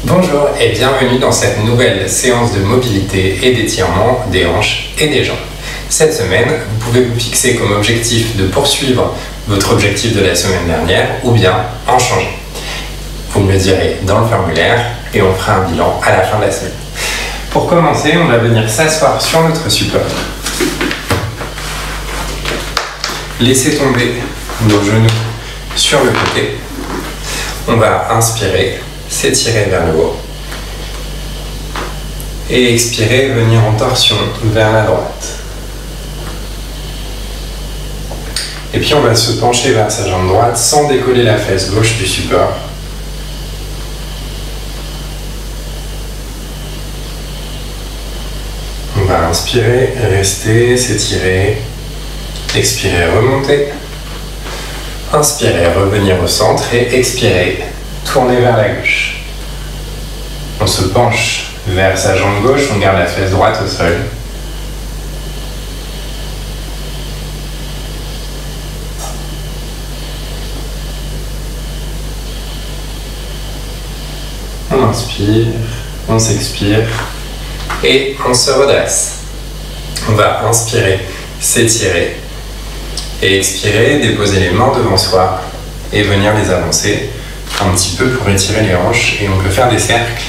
Bonjour et bienvenue dans cette nouvelle séance de mobilité et d'étirement des hanches et des jambes. Cette semaine, vous pouvez vous fixer comme objectif de poursuivre votre objectif de la semaine dernière ou bien en changer. Vous me le direz dans le formulaire et on fera un bilan à la fin de la semaine. Pour commencer, on va venir s'asseoir sur notre support. Laissez tomber nos genoux sur le côté. On va inspirer, s'étirer vers le haut. Et expirer, venir en torsion vers la droite. Et puis on va se pencher vers sa jambe droite sans décoller la fesse gauche du support. On va inspirer, rester, s'étirer. Expirer, remonter. Inspirer, revenir au centre et expirer, tourner vers la gauche. On se penche vers sa jambe gauche, on garde la fesse droite au sol. On inspire, on s'expire et on se redresse. On va inspirer, s'étirer et expirer, déposer les mains devant soi et venir les avancer un petit peu pour étirer les hanches. Et on peut faire des cercles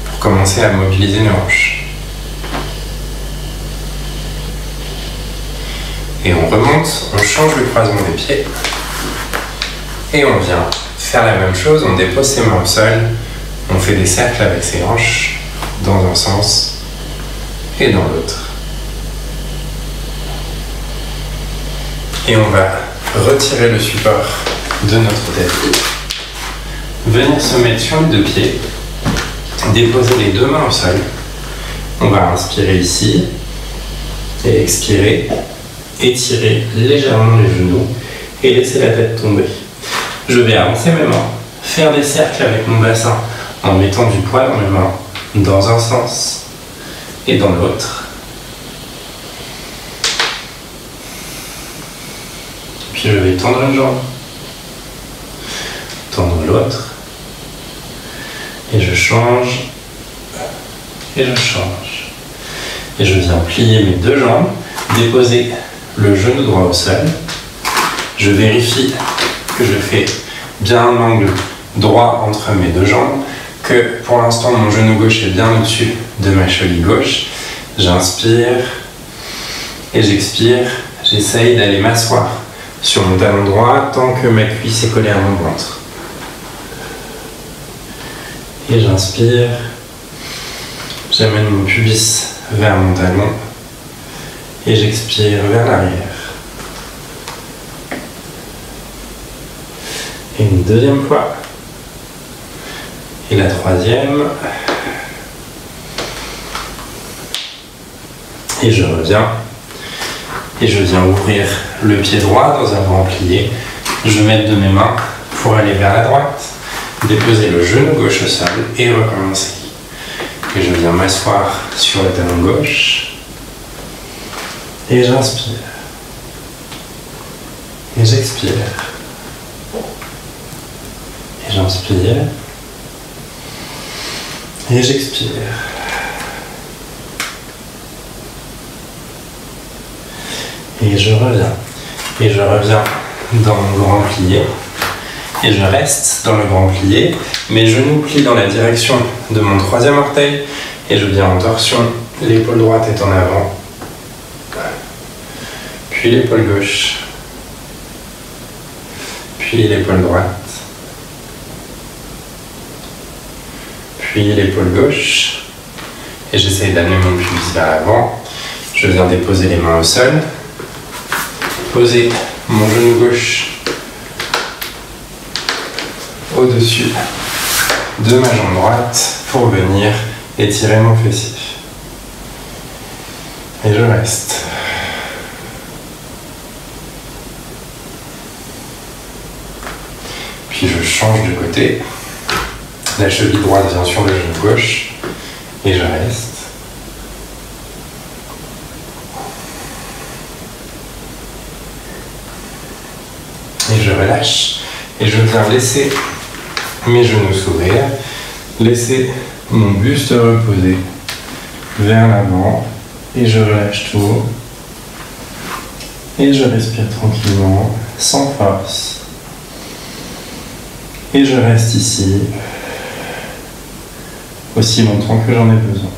pour commencer à mobiliser nos hanches. Et on remonte, on change le croisement des pieds et on vient faire la même chose, on dépose ses mains au sol, on fait des cercles avec ses hanches dans un sens et dans l'autre. Et on va retirer le support de notre tête. Venir se mettre sur les deux pieds. Déposer les deux mains au sol. On va inspirer ici. Et expirer. Étirer légèrement les genoux. Et laisser la tête tomber. Je vais avancer mes mains. Faire des cercles avec mon bassin. En mettant du poids dans mes mains. Dans un sens. Et dans l'autre. Puis je vais tendre une jambe, tendre l'autre, et je change, et je change. Et je viens plier mes deux jambes, déposer le genou droit au sol. Je vérifie que je fais bien un angle droit entre mes deux jambes, que pour l'instant mon genou gauche est bien au-dessus de ma cheville gauche. J'inspire et j'expire, j'essaye d'aller m'asseoir sur mon talon droit tant que ma cuisse est collée à mon ventre. Et j'inspire, j'amène mon pubis vers mon talon et j'expire vers l'arrière. Et une deuxième fois. Et la troisième. Et je reviens. Et je viens ouvrir le pied droit dans un grand plié. Je m'aide de mes mains pour aller vers la droite, déposer le genou gauche au sol et recommencer. Et je viens m'asseoir sur le talon gauche. Et j'inspire. Et j'expire. Et j'inspire. Et j'expire. Et je reviens. Et je reviens dans mon grand plié. Et je reste dans le grand plié. Mes genoux plient dans la direction de mon troisième orteil. Et je viens en torsion. L'épaule droite est en avant. Puis l'épaule gauche. Puis l'épaule droite. Puis l'épaule gauche. Et j'essaye d'amener mon pubis vers l'avant. Je viens déposer les mains au sol. Poser mon genou gauche au-dessus de ma jambe droite pour venir étirer mon fessier. Et je reste. Puis je change de côté. La cheville droite vient sur le genou gauche et je reste. Et je relâche et je viens laisser mes genoux s'ouvrir laisser mon buste reposer vers l'avant et je relâche tout. Et je respire tranquillement, sans force. Et je reste ici aussi longtemps que j'en ai besoin.